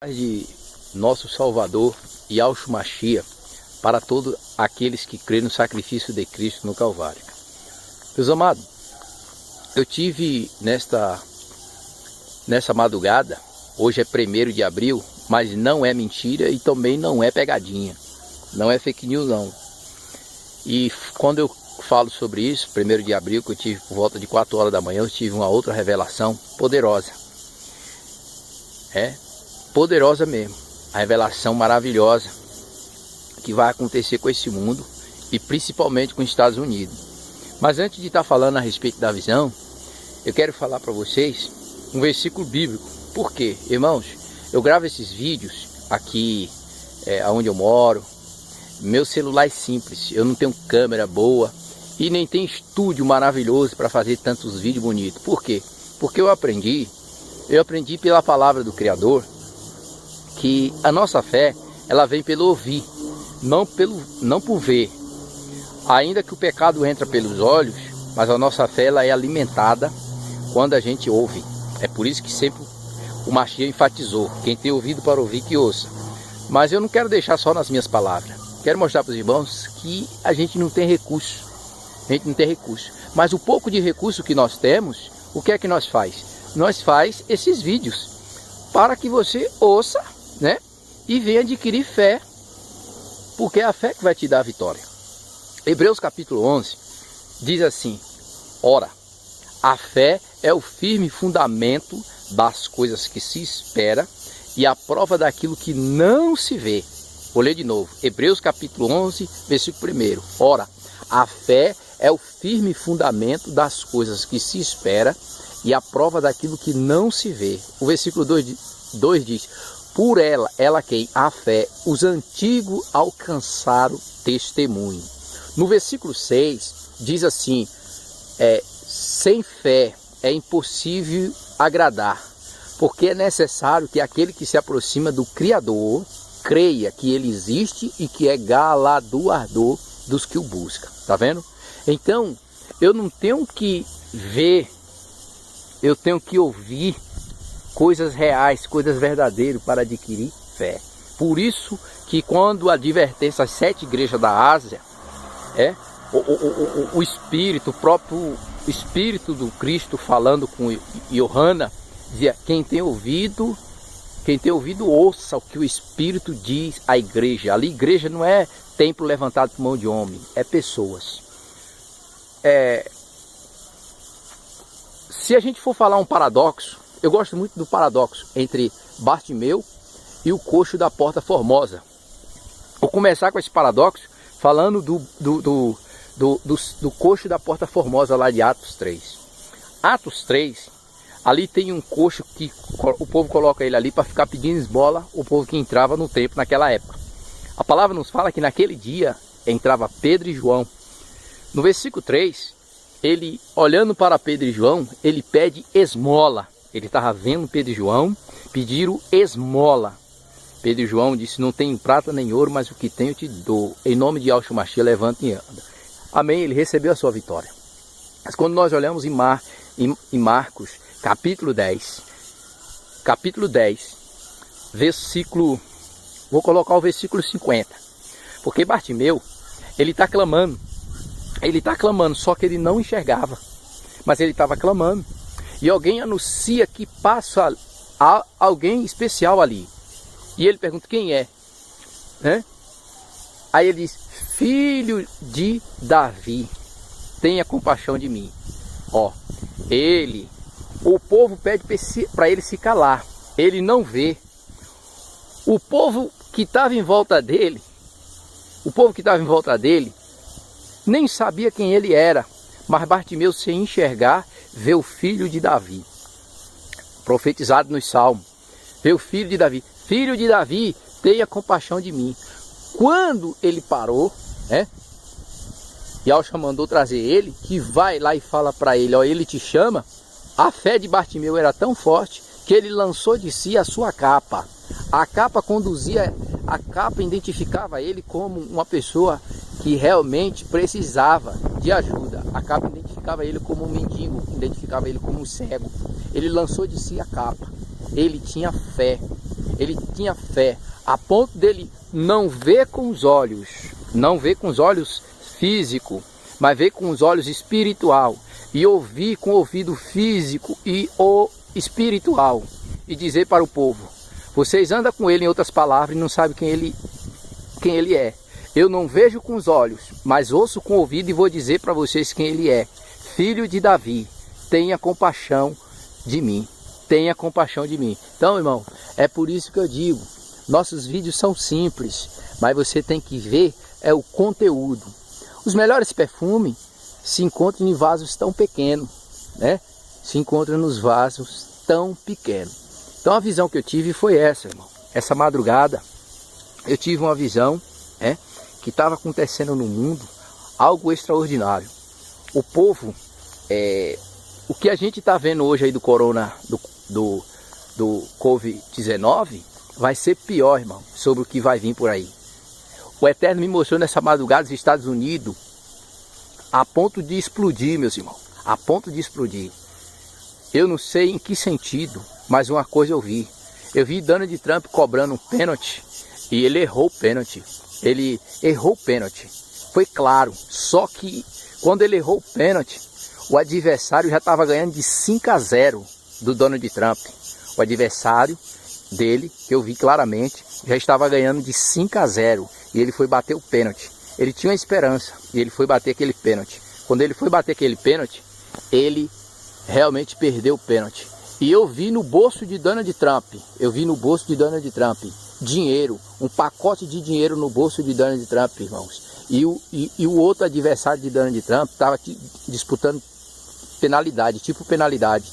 De nosso Salvador, Yahshua Mashiach, para todos aqueles que creem no sacrifício de Cristo no Calvário. Meus amados, eu tive nessa madrugada, hoje é 1º de abril, mas não é mentira e também não é pegadinha, não é fake news não. E quando eu falo sobre isso, 1º de abril, que eu tive por volta de 4 horas da manhã, eu tive uma outra revelação poderosa. Poderosa mesmo, a revelação maravilhosa que vai acontecer com esse mundo e principalmente com os Estados Unidos. Mas antes de estar falando a respeito da visão, eu quero falar para vocês um versículo bíblico. Por quê? Irmãos, eu gravo esses vídeos aqui onde eu moro, meu celular é simples, eu não tenho câmera boa e nem tenho estúdio maravilhoso para fazer tantos vídeos bonitos. Por quê? Porque eu aprendi pela palavra do Criador que a nossa fé, ela vem pelo ouvir, não por ver. Ainda que o pecado entra pelos olhos, mas a nossa fé ela é alimentada quando a gente ouve. É por isso que sempre o Mashiach enfatizou: quem tem ouvido para ouvir, que ouça. Mas eu não quero deixar só nas minhas palavras. Quero mostrar para os irmãos que a gente não tem recurso. Mas o pouco de recurso que nós temos, o que é que nós faz? Nós faz esses vídeos para que você ouça, e venha adquirir fé, porque é a fé que vai te dar a vitória. Hebreus capítulo 11 diz assim: ora, a fé é o firme fundamento das coisas que se espera e a prova daquilo que não se vê. Vou ler de novo, Hebreus capítulo 11, versículo 1. Ora, a fé é o firme fundamento das coisas que se espera e a prova daquilo que não se vê. O versículo 2 diz: por ela quem? A fé, os antigos alcançaram testemunho. No versículo 6 diz assim: sem fé é impossível agradar, porque é necessário que aquele que se aproxima do Criador creia que ele existe e que é galardoador dos que o buscam. Tá vendo? Então, eu não tenho que ver, eu tenho que ouvir coisas reais, coisas verdadeiras para adquirir fé. Por isso que quando a advertência às 7 igrejas da Ásia, o Espírito, o próprio Espírito do Cristo falando com Johanna, dizia: quem tem ouvido ouça o que o Espírito diz à igreja. Ali igreja não é templo levantado por mão de homem, é pessoas. Se a gente for falar um paradoxo, eu gosto muito do paradoxo entre Bartimeu e o coxo da Porta Formosa. Vou começar com esse paradoxo falando do coxo da Porta Formosa lá de Atos 3. Atos 3, ali tem um coxo que o povo coloca ele ali para ficar pedindo esmola, o povo que entrava no templo naquela época. A palavra nos fala que naquele dia entrava Pedro e João. No versículo 3, ele olhando para Pedro e João, ele pede esmola. Ele estava vendo Pedro e João, pediram esmola. Pedro e João disse: não tenho prata nem ouro, mas o que tenho eu te dou. Em nome de Yahshua Mashiach, levanta e anda. Amém, ele recebeu a sua vitória. Mas quando nós olhamos em Marcos, capítulo 10, versículo, vou colocar o versículo 50. Porque Bartimeu, ele está clamando, só que ele não enxergava, mas ele estava clamando. E alguém anuncia que passa alguém especial ali. E ele pergunta: quem é? Aí ele diz: filho de Davi, tenha compaixão de mim. O povo pede para ele se calar. Ele não vê. O povo que estava em volta dele, nem sabia quem ele era. Mas Bartimeu, sem enxergar, vê o filho de Davi, profetizado nos Salmos. Vê o filho de Davi: filho de Davi, tenha compaixão de mim. Quando ele parou, Yahshua mandou trazer ele, que vai lá e fala para ele: ele te chama. A fé de Bartimeu era tão forte que ele lançou de si a sua capa. A capa identificava ele como uma pessoa que realmente precisava de ajuda. A capa identificava ele como um mendigo, identificava ele como um cego. Ele lançou de si a capa. Ele tinha fé. ele tinha fé a ponto dele não ver com os olhos, não ver com os olhos físicos, mas ver com os olhos espiritual, e ouvir com o ouvido físico e o espiritual, e dizer para o povo: vocês andam com ele, em outras palavras, e não sabem quem ele é. Eu não vejo com os olhos, mas ouço com o ouvido e vou dizer para vocês quem ele é. Filho de Davi, tenha compaixão de mim. Tenha compaixão de mim. Então, irmão, é por isso que eu digo, nossos vídeos são simples, mas você tem que ver é o conteúdo. Os melhores perfumes se encontram em vasos tão pequenos, né? Se encontram nos vasos tão pequenos. Então a visão que eu tive foi essa, irmão. Essa madrugada eu tive uma visão, que estava acontecendo no mundo algo extraordinário. O povo, o que a gente está vendo hoje aí do corona, do Covid-19, vai ser pior, irmão, sobre o que vai vir por aí. O Eterno me mostrou nessa madrugada os Estados Unidos a ponto de explodir, meus irmãos, a ponto de explodir. Eu não sei em que sentido, mas uma coisa eu vi. Eu vi Donald Trump cobrando um pênalti e ele errou o pênalti. Ele errou o pênalti. Foi claro, só que quando ele errou o pênalti, o adversário já estava ganhando de 5-0 do Donald Trump. O adversário dele, que eu vi claramente, já estava ganhando de 5-0 e ele foi bater o pênalti. Ele tinha uma esperança e ele foi bater aquele pênalti. Quando ele foi bater aquele pênalti, ele realmente perdeu o pênalti. E eu vi no bolso de Donald Trump, dinheiro, um pacote de dinheiro no bolso de Donald Trump, irmãos. E o outro adversário de Donald Trump estava disputando penalidade, tipo penalidade.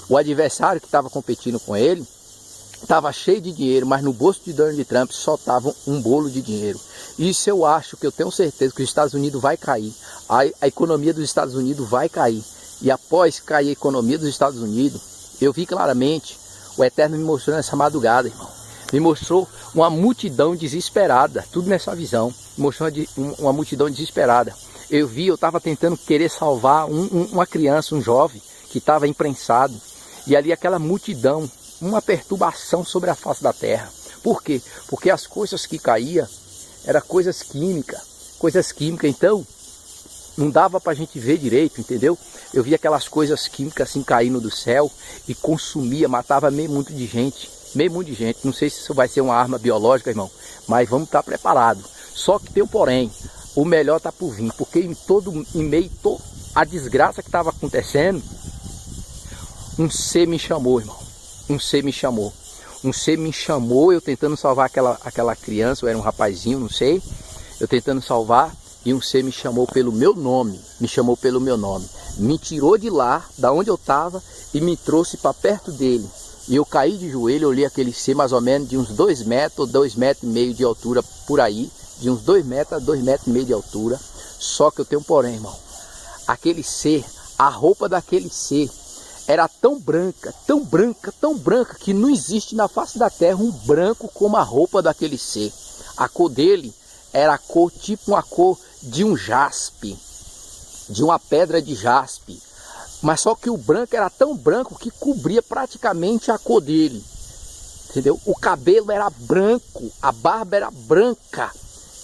O adversário que estava competindo com ele estava cheio de dinheiro, mas no bolso de Donald Trump só estava um bolo de dinheiro. Isso eu acho, que eu tenho certeza que os Estados Unidos vai cair. A economia dos Estados Unidos vai cair. E após cair a economia dos Estados Unidos, eu vi claramente, o Eterno me mostrou nessa madrugada, irmão. Me mostrou uma multidão desesperada, tudo nessa visão. Me mostrou uma multidão desesperada. Eu estava tentando querer salvar uma criança, um jovem, que estava imprensado. E ali aquela multidão, uma perturbação sobre a face da terra. Por quê? Porque as coisas que caíam eram coisas químicas. Então, não dava para a gente ver direito, entendeu? Eu vi aquelas coisas químicas assim caindo do céu e consumia, matava meio mundo de gente. Não sei se isso vai ser uma arma biológica, irmão, mas vamos estar preparados. Só que tem um porém, o melhor está por vir, porque em meio a toda a desgraça que estava acontecendo, um ser me chamou, irmão. Um ser me chamou, eu tentando salvar aquela criança, eu era um rapazinho, não sei, eu tentando salvar, e um ser me chamou pelo meu nome, me tirou de lá, da onde eu estava, e me trouxe para perto dele. E eu caí de joelho, olhei aquele ser mais ou menos de uns 2 metros, 2,5 metros de altura por aí, de uns 2 metros a 2,5 metros de altura. Só que eu tenho um porém, irmão. Aquele ser, a roupa daquele ser era tão branca, que não existe na face da terra um branco como a roupa daquele ser. A cor dele era a cor, tipo uma cor de um jaspe, de uma pedra de jaspe. Mas só que o branco era tão branco que cobria praticamente a cor dele. Entendeu? O cabelo era branco, a barba era branca.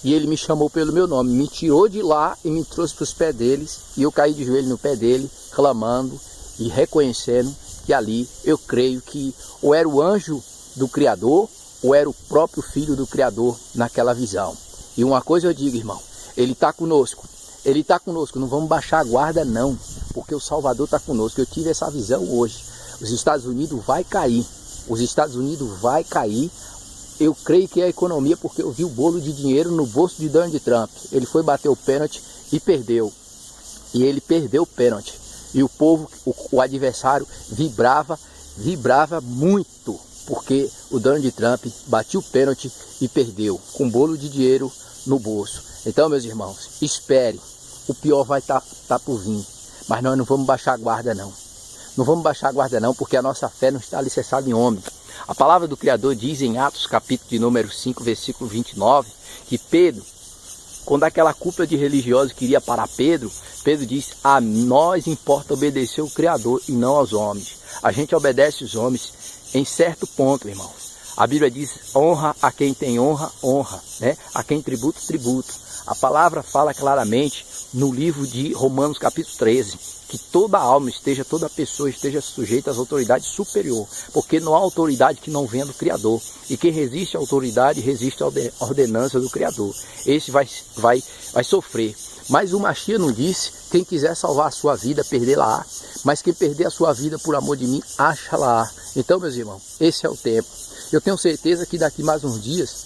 E ele me chamou pelo meu nome, me tirou de lá e me trouxe para os pés deles. E eu caí de joelho no pé dele, clamando e reconhecendo que ali eu creio que ou era o anjo do Criador ou era o próprio Filho do Criador naquela visão. E uma coisa eu digo, irmão, ele está conosco. Ele está conosco, não vamos baixar a guarda não, porque o Salvador está conosco. Eu tive essa visão hoje. Os Estados Unidos vai cair. Eu creio que é a economia, porque eu vi o bolo de dinheiro no bolso de Donald Trump. Ele foi bater o pênalti e perdeu. E ele perdeu o pênalti. E o povo, o adversário, vibrava muito, porque o Donald Trump bateu o pênalti e perdeu, com um bolo de dinheiro no bolso. Então, meus irmãos, espere. O pior vai estar por vir. Mas nós não vamos baixar a guarda não. Não vamos baixar a guarda não, porque a nossa fé não está alicerçada em homem. A palavra do Criador diz em Atos capítulo de número 5, versículo 29, que Pedro, quando aquela cúpula de religiosos queria parar Pedro, Pedro disse: a nós importa obedecer o Criador e não aos homens. A gente obedece os homens em certo ponto, irmãos. A Bíblia diz, honra a quem tem honra, honra, né? A quem tributo, tributo. A palavra fala claramente no livro de Romanos capítulo 13, que toda alma esteja, toda pessoa esteja sujeita às autoridades superiores, porque não há autoridade que não venha do Criador. E quem resiste à autoridade, resiste à ordenança do Criador. Esse vai sofrer. Mas o Mashiach não disse, quem quiser salvar a sua vida, perdê-la-á. Mas quem perder a sua vida por amor de mim, acha-la-á. Então, meus irmãos, esse é o tempo. Eu tenho certeza que daqui mais uns dias,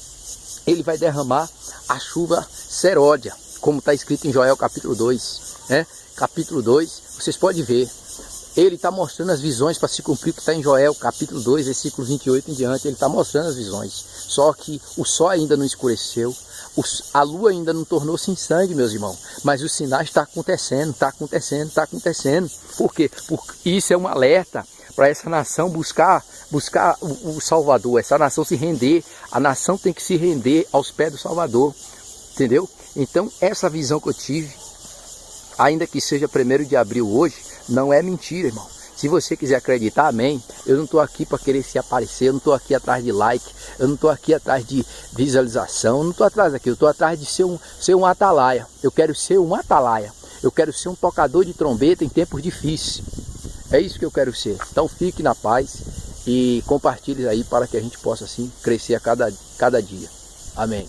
ele vai derramar a chuva seródia, como está escrito em Joel capítulo 2. Né? Capítulo 2, vocês podem ver. Ele está mostrando as visões para se cumprir o que está em Joel capítulo 2, versículo 28 em diante. Ele está mostrando as visões. Só que o sol ainda não escureceu. A lua ainda não tornou-se em sangue, meus irmãos. Mas os sinais estão acontecendo, está acontecendo, está acontecendo. Por quê? Porque isso é um alerta para essa nação buscar o Salvador. Essa nação se render. A nação tem que se render aos pés do Salvador. Entendeu? Então, essa visão que eu tive, ainda que seja 1º de abril hoje, não é mentira, irmão. Se você quiser acreditar, amém. Eu não estou aqui para querer se aparecer, eu não estou aqui atrás de like, eu não estou aqui atrás de visualização, eu não estou atrás daqui, eu estou atrás de ser um atalaia. Eu quero ser um atalaia, eu quero ser um tocador de trombeta em tempos difíceis. É isso que eu quero ser. Então fique na paz e compartilhe aí para que a gente possa assim crescer a cada dia. Amém.